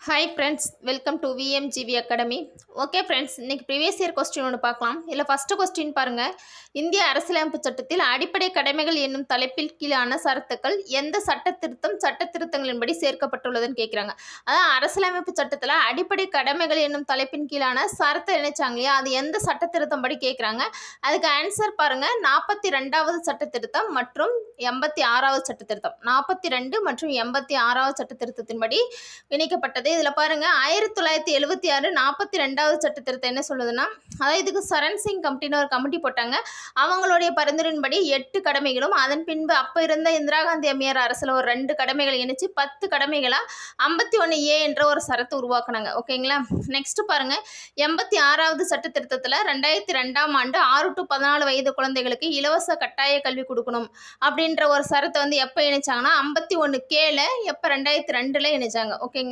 Hi friends, welcome to VMGV academy. Okay friends, இன்னைக்கு previous year question ஒன்று பார்க்கலாம். இதில் ஃபஸ்ட்டு கொஸ்டின் பாருங்கள். இந்திய அரசியலமைப்பு சட்டத்தில் அடிப்படை கடமைகள் என்னும் தலைப்பில் கீழான சரத்துக்கள் எந்த சட்டத்திருத்தங்களின்படி சேர்க்கப்பட்டுள்ளதுன்னு கேட்குறாங்க. அதான் அரசியலமைப்பு சட்டத்தில் அடிப்படை கடமைகள் என்னும் தலைப்பின் கீழான சரத்தை இணைச்சாங்க இல்லையா, அது எந்த சட்டத்திருத்தம் படி கேட்குறாங்க. அதுக்கு ஆன்சர் பாருங்கள், 42வது சட்டத்திருத்தம் மற்றும் 86வது சட்டத்திருத்தம். 42 மற்றும் 86வது சட்டத்திருத்தத்தின்படி இணைக்கப்பட்டது. இதில் பாருங்கள், 1976 42வது சட்டத்திருத்தம் என்ன சொல்லுதுன்னா, அதாவது இதுக்கு சரண் சிங் கமிட்டின்னு ஒரு கமிட்டி போட்டாங்க. அவங்களுடைய பரிந்துரையின்படி 8 கடமைகளும், அதன் பின்பு அப்போ இருந்த இந்திரா காந்தி அம்மையார் அரசில் ஒரு 2 கடமைகளை இணைச்சு 10 கடமைகளாக 51A என்ற ஒரு சரத்தை உருவாக்குனாங்க. ஓகேங்களா. நெக்ஸ்ட் பாருங்கள், 86வது சட்டத்திருத்தத்தில் 2002ஆம் ஆண்டு 6 to 14 வயது குழந்தைகளுக்கு இலவச கட்டாய கல்வி கொடுக்கணும் அப்படின்ற ஒரு சரத்தை எப்போ இணைச்சாங்கன்னா 51Kல எப்போ 2002ல் இணைச்சாங்க. ஓகேங்களா.